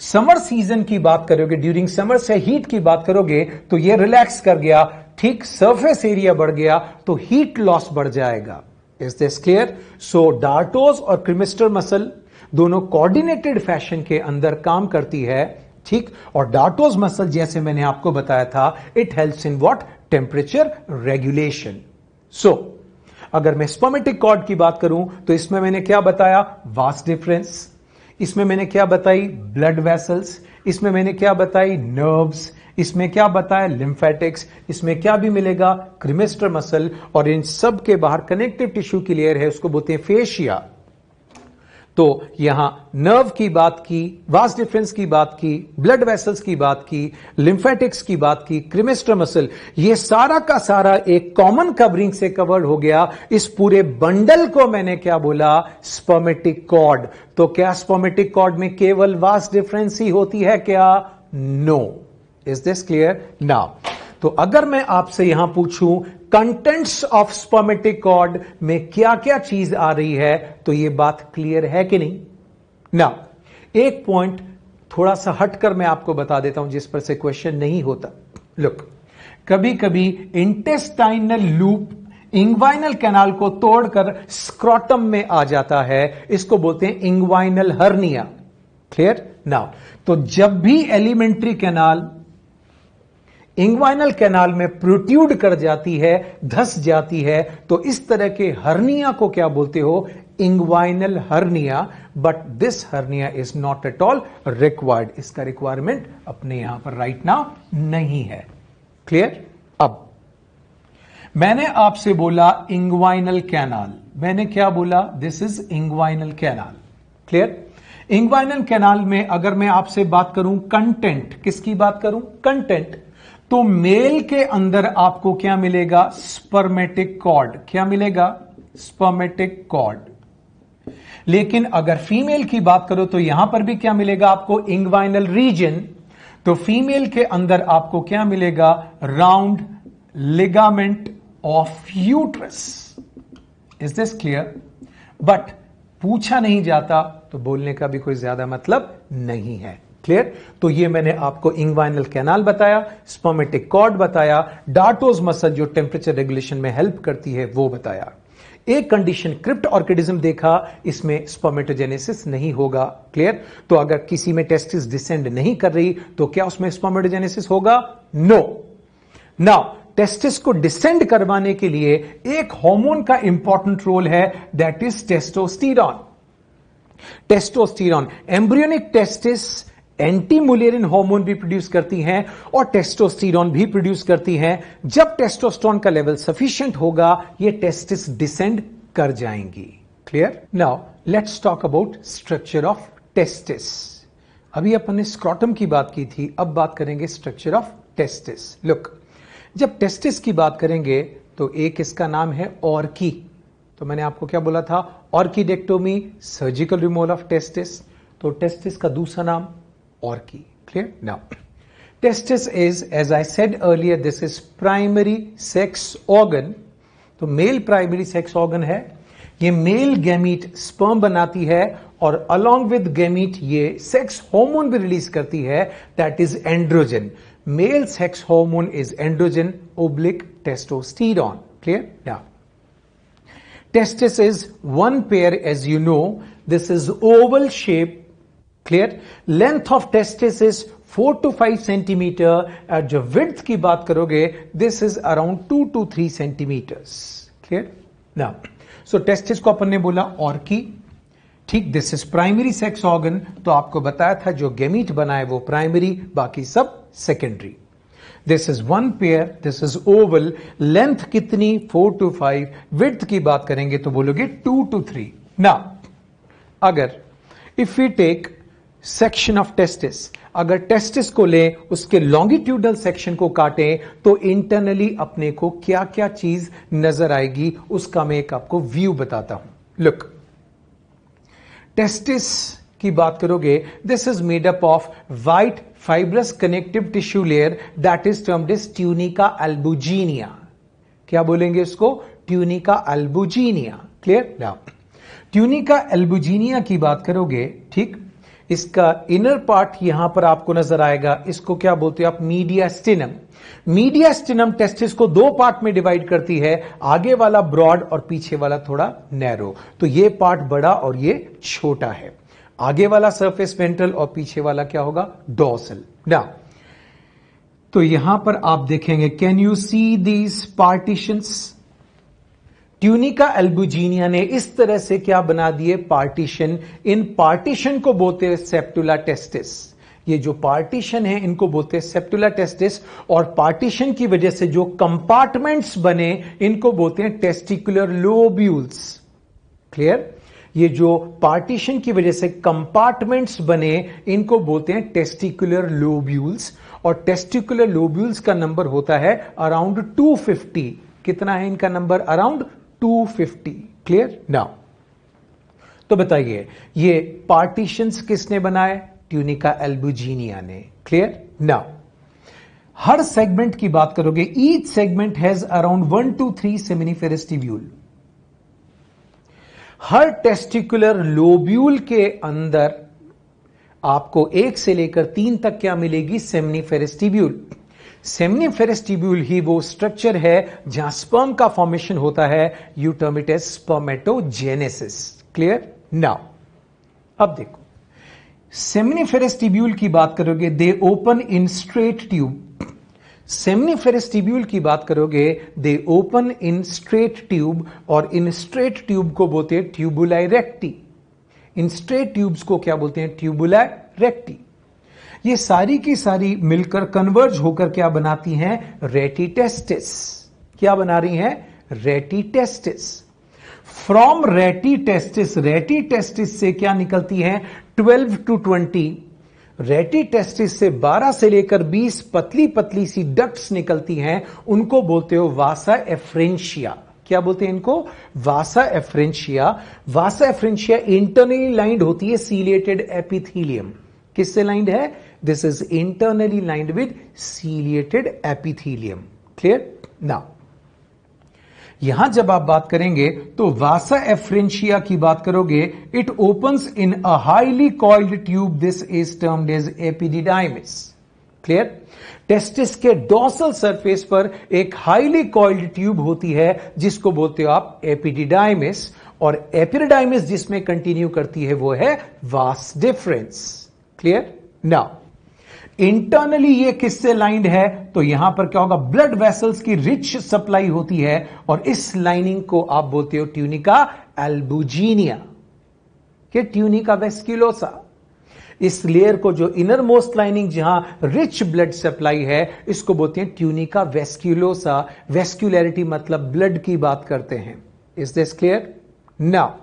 समर सीजन की बात करोगे, ड्यूरिंग समर से हीट की बात करोगे तो ये रिलैक्स कर गया, ठीक, सरफेस एरिया बढ़ गया तो हीट लॉस बढ़ जाएगा। Is this clear? So dartos और क्रिमिस्टर मसल दोनों कोऑर्डिनेटेड फैशन के अंदर काम करती है, ठीक। और डार्टोज मसल जैसे मैंने आपको बताया था, it helps in what? Temperature regulation. So अगर मैं स्पर्मेटिक कॉर्ड की बात करूं तो इसमें मैंने क्या बताया? Vas deferens. इसमें मैंने क्या बताई? Blood vessels. इसमें मैंने क्या बताई? नर्व्स। इसमें क्या बताया? लिम्फेटिक्स। इसमें क्या भी मिलेगा? क्रिमिस्टर मसल। और इन सब के बाहर कनेक्टिव टिश्यू की लेयर है, उसको बोलते हैं फेशिया। तो यहां नर्व की बात की, वास डिफरेंस की बात की, ब्लड वेसल्स की बात की, लिम्फेटिक्स की बात की, क्रिमिस्टर मसल, ये सारा का सारा एक कॉमन कवरिंग से कवर्ड हो गया। इस पूरे बंडल को मैंने क्या बोला? Spermatic cord. तो क्या स्पर्मेटिक कॉर्ड में केवल वास डिफरेंस ही होती है क्या? No. Is this clear? Now तो अगर मैं आपसे यहां पूछूं कंटेंट्स ऑफ स्पर्मेटिक कॉर्ड में क्या क्या चीज आ रही है, तो यह बात क्लियर है कि नहीं? ना एक पॉइंट थोड़ा सा हटकर मैं आपको बता देता हूं जिस पर से क्वेश्चन नहीं होता। लुक, कभी कभी इंटेस्टाइनल लूप इंग्वाइनल कैनाल को तोड़कर स्क्रॉटम में आ जाता है, इसको बोलते हैं इंग्वाइनल हर्निया। क्लियर? नाउ तो जब भी एलिमेंट्री कैनाल इंग्वाइनल कैनाल में प्रोट्यूड कर जाती है, धस जाती है, तो इस तरह के हर्निया को क्या बोलते हो? Inguinal hernia. But this hernia is not at all required. इसका रिक्वायरमेंट अपने यहां पर राइट नाउ नहीं है। क्लियर? अब मैंने आपसे बोला इंग्वाइनल कैनाल, मैंने क्या बोला? This is inguinal canal. Clear? Inguinal canal में अगर मैं आपसे बात करूं कंटेंट, किसकी बात करूं? कंटेंट। तो मेल के अंदर आपको क्या मिलेगा? Spermatic cord. क्या मिलेगा? Spermatic cord. लेकिन अगर फीमेल की बात करो तो यहां पर भी क्या मिलेगा आपको? Inguinal reason. तो फीमेल के अंदर आपको क्या मिलेगा? Round ligament of uterus. Is this clear? But पूछा नहीं जाता तो बोलने का भी कोई ज्यादा मतलब नहीं है। क्लियर? तो ये मैंने आपको इंग्वाइनल कैनाल बताया, स्पर्मेटिक कॉर्ड बताया, डार्टोज मसल जो टेम्परेचर रेगुलेशन में हेल्प करती है वो बताया। एक कंडीशन क्रिप्ट ऑर्किडिज्म देखा, इसमें स्पर्मेटोजेनेसिस नहीं होगा। क्लियर? तो अगर किसी में टेस्टिस डिसेंड नहीं कर रही तो क्या उसमें स्पर्मेटोजेनेसिस होगा? नो। नाउ टेस्टिस को डिसेंड करवाने के लिए एक हार्मोन का इंपॉर्टेंट रोल है, that is testosterone. Testosterone, embryonic testis anti Mullerian hormone भी प्रोड्यूस करती हैं और टेस्टोस्टेरॉन भी प्रोड्यूस करती हैं। जब टेस्टोस्टेरॉन का लेवल सफिशिएंट होगा, ये टेस्टिस डिसेंड कर जाएंगी। Clear? Now let's talk about structure of testis. अभी अपन ने स्क्रॉटम की बात की थी, अब बात करेंगे स्ट्रक्चर ऑफ टेस्टिस। लुक, जब टेस्टिस की बात करेंगे तो एक इसका नाम है ऑर्की। तो मैंने आपको क्या बोला था? Orchidectomy, surgical removal of testis. तो टेस्टिस का दूसरा नाम orchi. Clear? Now testis is, as I said earlier, this is primary sex organ. तो मेल प्राइमरी सेक्स ऑर्गन है। ये मेल गैमीट स्पर्म बनाती है और अलोंग विद गैमीट ये सेक्स हार्मोन भी रिलीज करती है, that is androgen. Male sex hormone is androgen oblique testosterone. Clear? Now testis is one pair, as you know. This is oval shape. Clear? Length of testis is 4 to 5 centimeter. और जो width की बात करोगे, this is around 2 to 3 centimeters. Clear? Now, so testis को अपन ने बोला Orci. ठीक, this is primary sex organ. तो आपको बताया था जो गैमीट बनाए वो प्राइमरी, बाकी सब secondary. This is one pair, this is Oval. Length कितनी? 4 to 5। विड्थ की बात करेंगे तो बोलोगे 2 to 3। ना अगर if we take section of testis, अगर टेस्टिस को लें, उसके लॉन्गिट्यूडल सेक्शन को काटें, तो इंटरनली अपने को क्या क्या चीज नजर आएगी, उसका मैं एक आपको व्यू बताता हूं। लुक, टेस्टिस की बात करोगे, this is made up of white fibrous connective tissue layer that is termed as tunica albuginea. क्या बोलेंगे इसको? tunica albuginea. Clear? Now, tunica albuginea की बात करोगे, ठीक, इसका इनर पार्ट यहां पर आपको नजर आएगा, इसको क्या बोलते हो आप, मीडियास्टिनम। मीडियास्टिनम टेस्टिस को दो पार्ट में डिवाइड करती है, आगे वाला ब्रॉड और पीछे वाला थोड़ा नैरो। तो ये पार्ट बड़ा और ये छोटा है, आगे वाला सरफेस वेंट्रल और पीछे वाला क्या होगा, डोर्सल। नाउ तो यहां पर आप देखेंगे, can you see these partitions? Tunica albuginea ने इस तरह से क्या बना दिए, पार्टीशन। इन पार्टीशन को बोलते हैं सेप्टुला टेस्टिस। ये जो पार्टीशन है इनको बोलते हैं सेप्टुला टेस्टिस, और पार्टीशन की वजह से जो कंपार्टमेंट्स बने इनको बोलते हैं टेस्टिकुलर लोब्यूल्स। क्लियर? ये जो पार्टीशन की वजह से कंपार्टमेंट्स बने इनको बोलते हैं टेस्टिकुलर लोब्यूल्स, और टेस्टिकुलर लोब्यूल्स का नंबर होता है अराउंड 250। कितना है इनका नंबर? अराउंड 250। क्लियर? नाउ तो बताइए, ये पार्टीशंस किसने बनाए? ट्यूनिका एल्बुजिनिया ने। क्लियर? नाउ हर सेगमेंट की बात करोगे, each segment has around 1 to 3 seminiferous tubule. Her testicular lobule के अंदर आपको 1 से लेकर 3 तक क्या मिलेगी? Seminiferous tubule. सेमिनिफेरस ट्यूब्यूल ही वो स्ट्रक्चर है जहां स्पर्म का फॉर्मेशन होता है, you term it as spermatogenesis. Clear? Now अब देखो, सेमिनिफेरस ट्यूब्यूल की बात करोगे, they open in straight tube. Seminiferous tubule की बात करोगे, they open in straight tube, और इन स्ट्रेट ट्यूब को बोलते हैं ट्यूबुलाई रेक्टी। इन स्ट्रेट ट्यूब्स को क्या बोलते हैं? Tubuli recti. ये सारी की सारी मिलकर कन्वर्ज होकर क्या बनाती हैं? रेटिटेस्टिस। क्या बना रही हैं? रेटिटेस्टिस। फ्रॉम रेटिटेस्टिस, रेटिटेस्टिस से क्या निकलती हैं? 12 to 20। रेटिटेस्टिस से 12 से लेकर 20 पतली पतली सी डक्ट्स निकलती हैं, उनको बोलते हो वासा एफ्रेंशिया। क्या बोलते हैं इनको? वासा एफ्रेंशिया। वासा एफ्रेंशिया इंटरनली लाइंड होती है सीलिएटेड एपिथेलियम। किससे लाइंड है? This is internally lined with ciliated epithelium. Clear? Now यहां जब आप बात करेंगे तो वासा एफ्रेंशिया की बात करोगे, it opens in a highly coiled tube, this is termed as epididymis. Clear? Testis के डोर्सल सरफेस पर एक हाईली कॉइल्ड ट्यूब होती है जिसको बोलते हो आप एपिडिडाइमिस, और एपिडिडाइमिस जिसमें कंटिन्यू करती है वो है vas deferens. Clear? Now internally ये किससे लाइंड है? तो यहां पर क्या होगा? ब्लड वेसल्स की रिच सप्लाई होती है, और इस लाइनिंग को आप बोलते हो ट्यूनिका एल्बुजिनिया के ट्यूनिका वेस्क्यूलोसा। इस लेयर को, जो इनर मोस्ट लाइनिंग जहां रिच ब्लड सप्लाई है, इसको बोलते हैं ट्यूनिका वेस्क्यूलोसा। वेस्क्युलैरिटी मतलब ब्लड की बात करते हैं। Is this clear? नाउ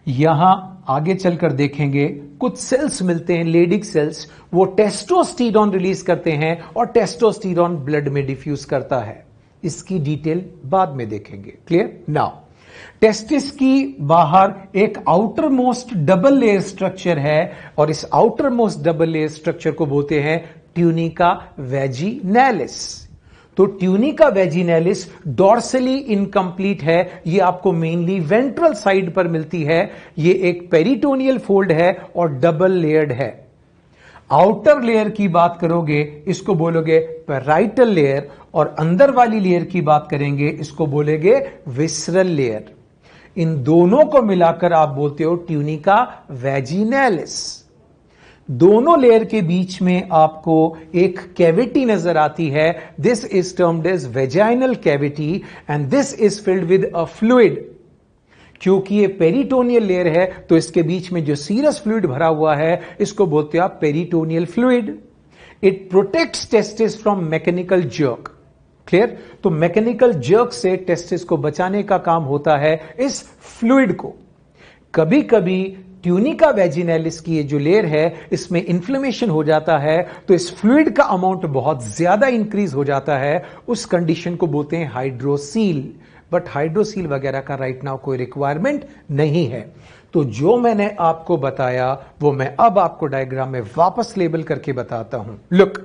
यहां आगे चलकर देखेंगे, कुछ सेल्स मिलते हैं, लेडिक सेल्स, वो टेस्टोस्टेरोन रिलीज करते हैं और टेस्टोस्टेरोन ब्लड में डिफ्यूज करता है। इसकी डिटेल बाद में देखेंगे। क्लियर? नाउ टेस्टिस की बाहर एक outer most double layer structure है, और इस outer most double layer structure को बोलते हैं ट्यूनिका वेजिनैलिस। तो ट्यूनिका वेजिनैलिस डॉर्सली इनकम्प्लीट है, ये आपको मेनली वेंट्रल साइड पर मिलती है। ये एक पेरिटोनियल फोल्ड है और डबल लेयर्ड है। आउटर लेयर की बात करोगे, इसको बोलोगे पैराइटल लेयर, और अंदर वाली लेयर की बात करेंगे, इसको बोलेंगे विसरल लेयर। इन दोनों को मिलाकर आप बोलते हो ट्यूनिका वेजिनैलिस। दोनों लेयर के बीच में आपको एक कैविटी नजर आती है, this is termed as vaginal cavity, and this is filled with a fluid. क्योंकि ये पेरिटोनियल लेयर है तो इसके बीच में जो सीरस फ्लूइड भरा हुआ है, इसको बोलते हैं आप peritoneal fluid. It protects testis from mechanical jerk. Clear? तो मैकेनिकल जर्क से टेस्टिस को बचाने का काम होता है इस फ्लूइड को। कभी कभी ट्यूनिका वेजिनैलिस की ये जो लेयर है, इसमें इन्फ्लेमेशन हो जाता है, तो इस फ्लूइड का अमाउंट बहुत ज्यादा इंक्रीज हो जाता है। उस कंडीशन को बोलते हैं हाइड्रोसील। बट हाइड्रोसील वगैरह का राइट नाउ कोई रिक्वायरमेंट नहीं है। तो जो मैंने आपको बताया वो मैं अब आपको डायग्राम में वापस लेबल करके बताता हूं। लुक,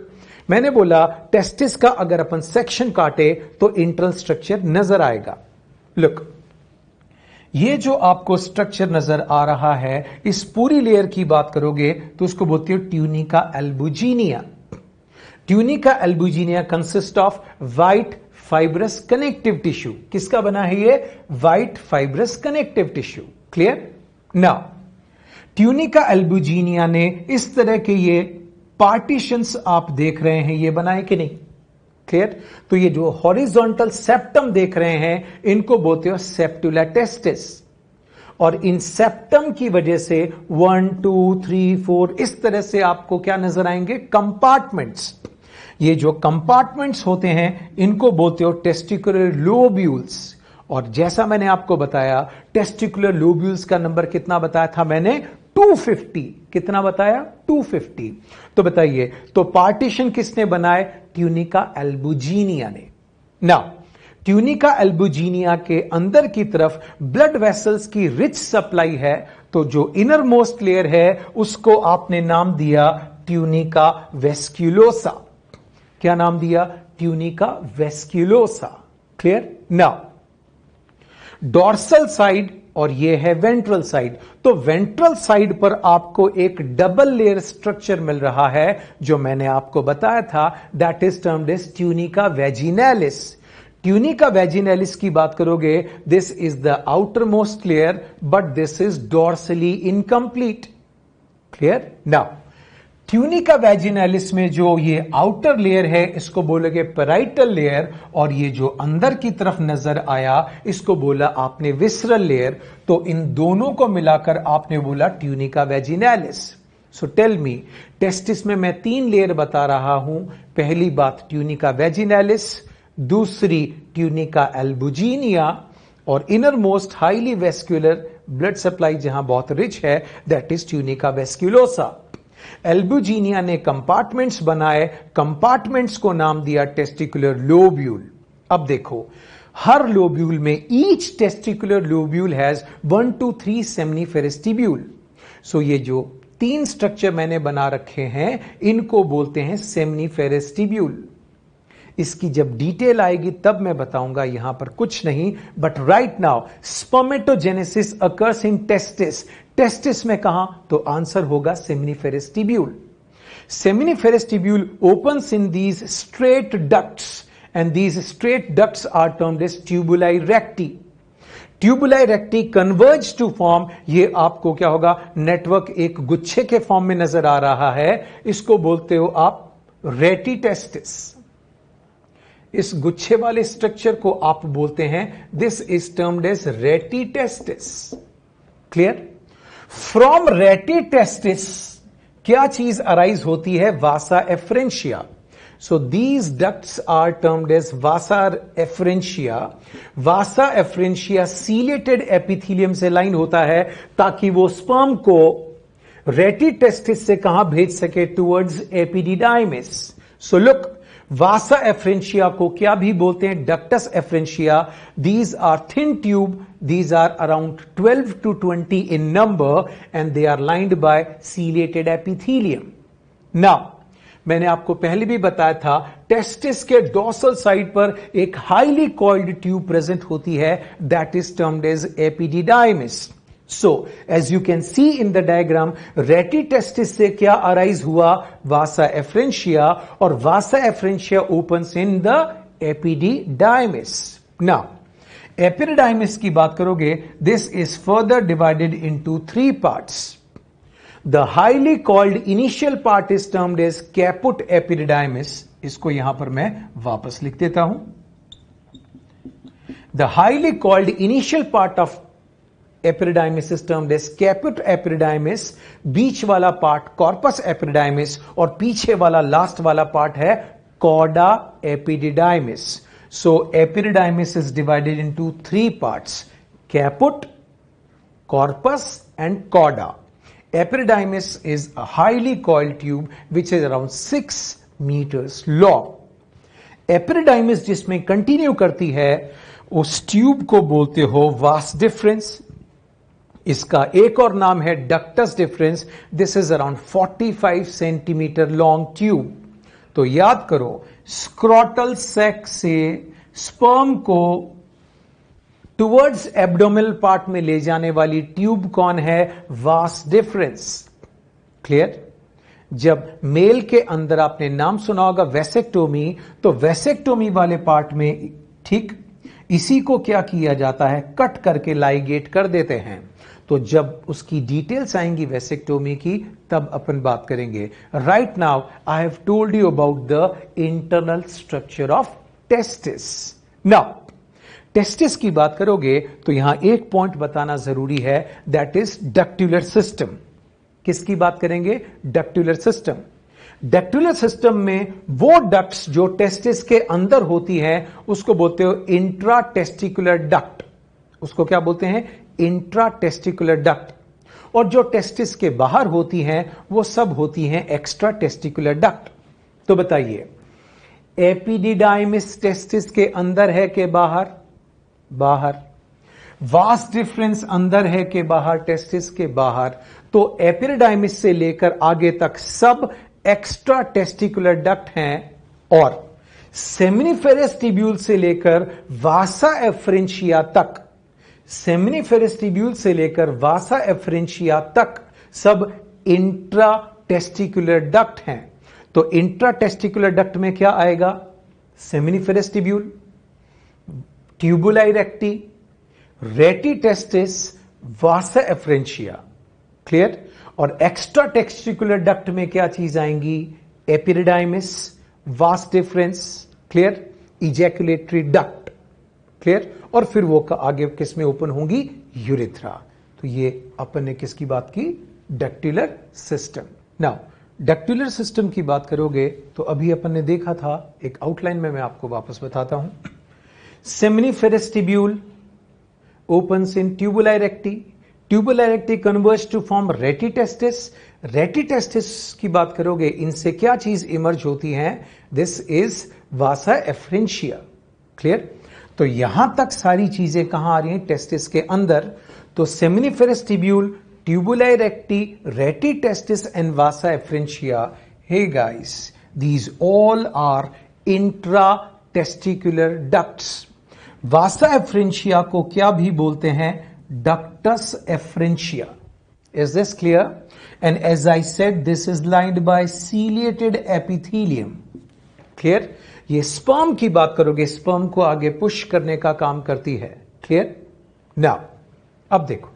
मैंने बोला टेस्टिस का अगर अपन सेक्शन काटे तो इंटरनल स्ट्रक्चर नजर आएगा। लुक, ये जो आपको स्ट्रक्चर नजर आ रहा है, इस पूरी लेयर की बात करोगे तो उसको बोलते हो tunica albuginea. Tunica albuginea consist of white fibrous connective tissue. किसका बना है ये? White fibrous connective tissue. Clear? Now tunica albuginea ने इस तरह के ये पार्टीशंस आप देख रहे हैं, ये बनाए कि नहीं? क्लियर? तो ये जो हॉरिजॉन्टल सेप्टम देख रहे हैं, इनको बोलते हो सेप्टुला टेस्टिस। और इन सेप्टम की वजह से 1 2 3 4 इस तरह से आपको क्या नजर आएंगे? कंपार्टमेंट्स। ये जो कंपार्टमेंट्स होते हैं, इनको बोलते हो टेस्टिकुलर लोब्यूल्स। और जैसा मैंने आपको बताया, टेस्टिकुलर लोब्यूल्स का नंबर कितना बताया था मैंने? 250। कितना बताया? 250। तो बताइए, तो पार्टीशन किसने बनाए? ट्यूनिका एल्बुजिनिया ने। नाउ ट्यूनिका एल्बुजिनिया के अंदर की तरफ ब्लड वेसल्स की रिच सप्लाई है, तो जो इनर मोस्ट लेयर है उसको आपने नाम दिया ट्यूनिका वेस्क्यूलोसा। क्या नाम दिया? Tunica vasculosa. Clear? Now dorsal side और ये है वेंट्रल साइड। तो वेंट्रल साइड पर आपको एक डबल लेयर स्ट्रक्चर मिल रहा है, जो मैंने आपको बताया था, that is termed as tunica vaginalis. Tunica vaginalis की बात करोगे, this is the outermost layer, but this is dorsally incomplete. Clear? Now tunica vaginalis में जो ये आउटर लेयर है, इसको बोलोगे पैराइटल लेयर, और ये जो अंदर की तरफ नजर आया, इसको बोला आपने विसरल लेयर। तो इन दोनों को मिलाकर आपने बोला tunica vaginalis. So tell me, testis में मैं 3 लेयर बता रहा हूं। पहली बात ट्यूनिका वेजिनैलिस, दूसरी ट्यूनिका एल्बुजिनिया, और innermost highly vascular blood supply जहां बहुत रिच है, that is tunica vasculosa. Albuginea ने कंपार्टमेंट्स बनाए, कंपार्टमेंट्स को नाम दिया टेस्टिकुलर लोब्यूल। अब देखो, हर लोब्यूल में each testicular lobule has 1 to 3 seminiferous tubule. So ये जो 3 स्ट्रक्चर मैंने बना रखे हैं, इनको बोलते हैं सेमिनिफेरस ट्यूब्यूल। इसकी जब डिटेल आएगी तब मैं बताऊंगा, यहां पर कुछ नहीं। But right now spermatogenesis occurs in testis. Testis में कहां? तो आंसर होगा seminiferous tubule. Seminiferous tubule opens in these straight ducts, and these straight ducts are termed as tubuli recti. Tubuli recti converge to form, ये आपको क्या होगा? Network एक गुच्छे के फॉर्म में नजर आ रहा है, इसको बोलते हो आप रेटी टेस्टिस। इस गुच्छे वाले स्ट्रक्चर को आप बोलते हैं, this is termed as rete testis. Clear? From rete testis क्या चीज अराइज होती है? Vasa efferentia. So these ducts are termed as vasa efferentia. Vasa efferentia ciliated epithelium से लाइन होता है, ताकि वो स्पर्म को रेटी टेस्टिस से कहां भेज सके? Towards epididymis. So look, vasa efferentia को क्या भी बोलते हैं? Ductus efferentia. These are thin tube, these are around 12 to 20 in number, and they are lined by ciliated epithelium. Now मैंने आपको पहले भी बताया था, टेस्टिस के डोर्सल साइड पर एक हाईली कॉइल्ड ट्यूब प्रेजेंट होती है, that is termed as epididymis. So as you can see in the diagram, rete testis से क्या अराइज हुआ? वासा एफरेंशिया, और vasa efferentia opens in the epididymis. Now epididymis की बात करोगे, this is further divided into 3 parts. The highly coiled initial part is termed as caput epididymis. इसको यहां पर मैं वापस लिख देता हूं। The highly coiled initial part of epididymis is termed as caput epididymis. बीच वाला पार्ट कॉर्पस एपिडिडाइमिस, और पीछे वाला लास्ट वाला पार्ट है chorda epididymis. So epididymis is divided into 3 parts: caput, corpus and chorda. Epididymis is a highly coiled tube which is around 6 meters long. Epididymis जिसमें continue करती है, उस ट्यूब को बोलते हो वास डिफरेंस। इसका एक और नाम है ductus difference. This is around 45 centimetre long tube. तो याद करो, स्क्रॉटल सैक से स्पर्म को टुवर्ड्स एब्डोमिनल पार्ट में ले जाने वाली ट्यूब कौन है? Vas deferens. क्लियर? जब मेल के अंदर आपने नाम सुना होगा वेसेक्टोमी, तो वेसेक्टोमी वाले पार्ट में, ठीक, इसी को क्या किया जाता है? कट करके लाइगेट कर देते हैं। तो जब उसकी डिटेल्स आएंगी वेसेक्टोमी की, तब अपन बात करेंगे। Right now I have told you about the internal structure of testis. Now testis की बात करोगे तो यहां एक पॉइंट बताना जरूरी है, दैट इज डक्ट्यूलर सिस्टम। किसकी बात करेंगे? डक्ट्यूलर सिस्टम। डक्ट्यूलर सिस्टम में वो डक्ट्स जो टेस्टिस के अंदर होती है उसको बोलते हो इंट्रा टेस्टिकुलर डक्ट। उसको क्या बोलते हैं? Intra testicular duct. और जो टेस्टिस के बाहर होती हैं वो सब होती हैं एक्स्ट्रा टेस्टिकुलर डक्ट। तो बताइए, एपिडिडाइमिस टेस्टिस के अंदर है कि बाहर? बाहर। वास डिफरेंस अंदर है कि बाहर? टेस्टिस के बाहर। तो एपिडिडाइमिस से लेकर आगे तक सब एक्स्ट्रा टेस्टिकुलर डक्ट हैं और सेमिनिफेरस ट्यूब्यूल से लेकर वासा एफरेंशिया तक, सेमिनिफेरस ट्यूब्यूल से लेकर वासा एफरेंशिया तक सब इंट्रा टेस्टिकुलर डक्ट हैं। तो इंट्रा टेस्टिकुलर डक्ट में क्या आएगा? सेमिनिफेरस ट्यूब्यूल, ट्यूबुलाई रेक्टी, रेटी टेस्टिस, वासा एफरेंशिया। क्लियर? और एक्स्ट्रा टेस्टिकुलर डक्ट में क्या चीज आएंगी? Epididymis, vas difference, clear, ejaculatory duct, clear, और फिर वो आगे किस में ओपन होंगी? यूरेथ्रा। तो ये अपन ने किसकी बात की? डक्ट्यूलर सिस्टम। नाउ डक्ट्यूलर सिस्टम की बात करोगे तो अभी अपन ने देखा था, एक आउटलाइन में मैं आपको वापस बताता हूं। Seminiferous tubule opens in tubuli recti, tubuli recti converge to form retitestis, retitestis की बात करोगे, इनसे क्या चीज इमर्ज होती है? This is Vasa efferentia. Clear? तो यहां तक सारी चीजें कहां आ रही हैं? टेस्टिस के अंदर। तो seminiferous tubule, tubuli recti, rete testis and vasa efferentia, hey guys, these all are intra testicular ducts. Vasa efferentia को क्या भी बोलते हैं? Ductus efferentia. Is this clear? And as I said, this is lined by ciliated epithelium. Clear? ये sperm की बात करोगे, sperm को आगे पुश करने का काम करती है। क्लियर? नाउ अब देखो,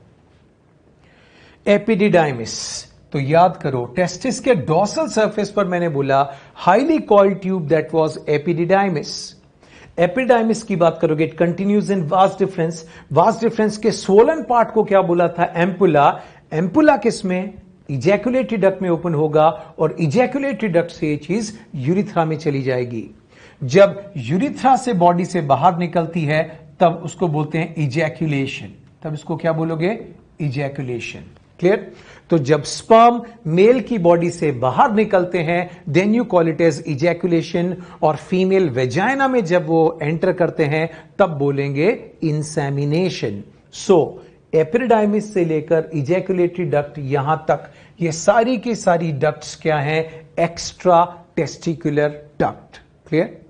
एपिडिडाइमिस, तो याद करो टेस्टिस के डोर्सल सरफेस पर मैंने बोला highly coiled tube, that was epididymis. Epididymis की बात करोगे, it continues in vas deferens. Vas deferens के स्वोलन पार्ट को क्या बोला था? एम्पुला। एम्पुला किसमें? इजैकुलेटरी डक्ट में ओपन होगा और इजैकुलेटरी डक्ट से ये चीज यूरिथ्रा में चली जाएगी। जब यूरिथ्रा से बॉडी से बाहर निकलती है तब उसको बोलते हैं इजैकुलेशन। तब इसको क्या बोलोगे? इजैकुलेशन। क्लियर? तो जब स्पर्म मेल की बॉडी से बाहर निकलते हैं then you call it as ejaculation, और फीमेल वेजाइना में जब वो एंटर करते हैं तब बोलेंगे इंसेमिनेशन। सो एपिडिडाइमिस से लेकर इजैकुलेटरी डक्ट यहां तक, ये सारी की सारी डक्ट्स क्या हैं? Extra testicular duct. क्लियर?